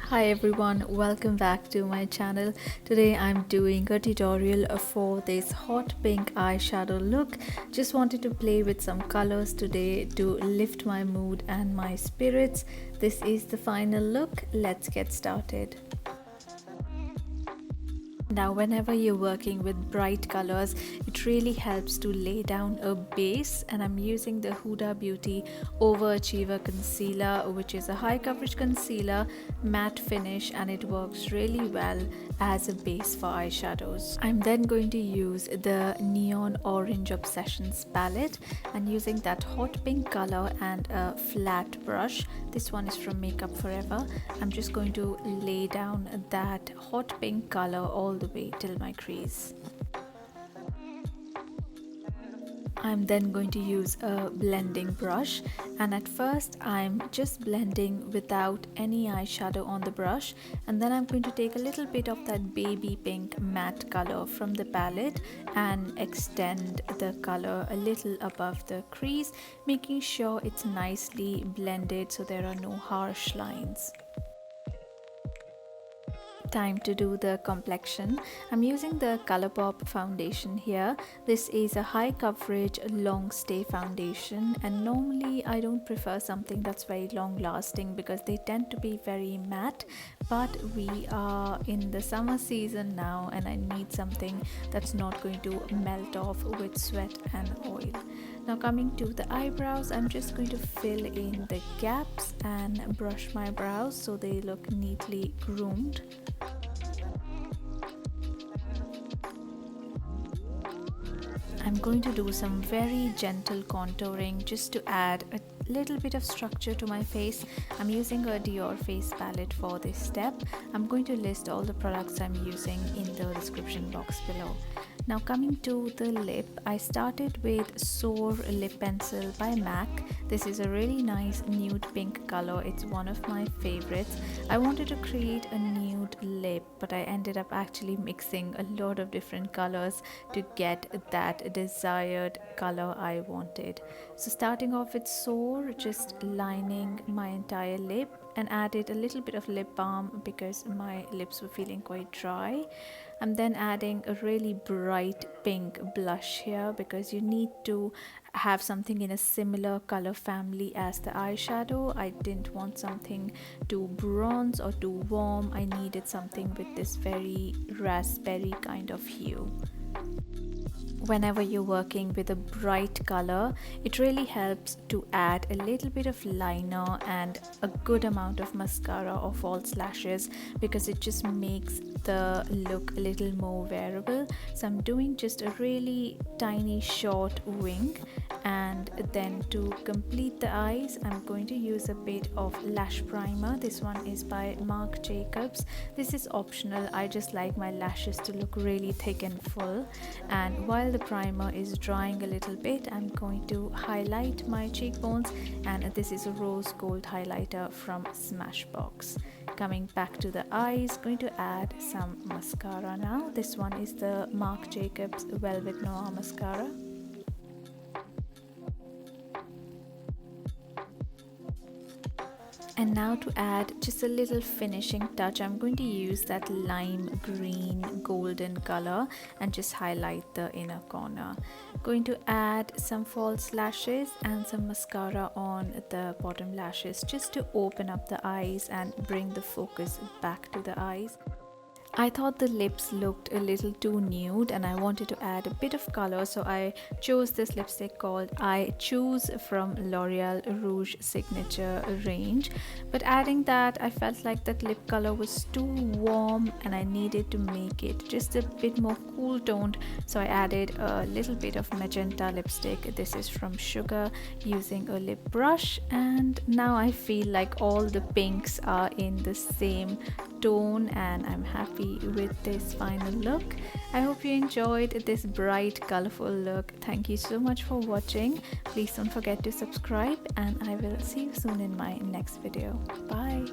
Hi everyone, welcome back to my channel. Today I'm doing a tutorial for this hot pink eyeshadow look. Just wanted to play with some colors today to lift my mood and my spirits. This is the final look. Let's get started. Now whenever you're working with bright colors, it really helps to lay down a base, and I'm using the Huda Beauty Overachiever concealer, which is a high coverage concealer, matte finish, and it works really well as a base for eyeshadows. I'm then going to use the Neon Orange Obsessions palette and using that hot pink color and a flat brush. This one is from Makeup Forever. I'm just going to lay down that hot pink color all the way till my crease. I'm then going to use a blending brush, and at first I'm just blending without any eyeshadow on the brush, and then I'm going to take a little bit of that baby pink matte color from the palette and extend the color a little above the crease, making sure it's nicely blended so there are no harsh lines. Time to do the complexion. I'm using the ColourPop foundation here. This is a high coverage long stay foundation, and normally I don't prefer something that's very long lasting because they tend to be very matte, but we are in the summer season now and I need something that's not going to melt off with sweat and oil. Now coming to the eyebrows, I'm just going to fill in the gaps and brush my brows so they look neatly groomed. I'm going to do some very gentle contouring just to add a little bit of structure to my face. I'm using a Dior face palette for this step. I'm going to list all the products I'm using in the description box below. Now coming to the lip, I started with Soar Lip Pencil by Mac. This is a really nice nude pink color. It's one of my favorites. I wanted to create a nude lip, but I ended up actually mixing a lot of different colors to get that desired color I wanted. So starting off with Soar, just lining my entire lip, and added a little bit of lip balm because my lips were feeling quite dry. I'm then adding a really bright pink blush here because you need to have something in a similar color family as the eyeshadow. I didn't want something too bronze or too warm. I needed something with this very raspberry kind of hue. Whenever you're working with a bright color, it really helps to add a little bit of liner and a good amount of mascara or false lashes because it just makes the look a little more wearable. So I'm doing just a really tiny short wing, and then to complete the eyes I'm going to use a bit of lash primer. This one is by Marc Jacobs. This is optional. I just like my lashes to look really thick and full, and while the primer is drying a little bit, I'm going to highlight my cheekbones, and this is a rose gold highlighter from Smashbox. Coming back to the eyes, going to add some mascara now. This one is the Marc Jacobs Velvet Noir mascara. And now to add just a little finishing touch, I'm going to use that lime green golden color and just highlight the inner corner. Going to add some false lashes and some mascara on the bottom lashes just to open up the eyes and bring the focus back to the eyes. I thought the lips looked a little too nude and I wanted to add a bit of color, so I chose this lipstick called I Choose from L'Oreal Rouge Signature range. But adding that, I felt like that lip color was too warm and I needed to make it just a bit more cool toned, so I added a little bit of magenta lipstick. This is from Sugar, using a lip brush, and now I feel like all the pinks are in the same tone and I'm happy with this final look. I hope you enjoyed this bright colorful look. Thank you so much for watching. Please don't forget to subscribe, and I will see you soon in my next video. Bye.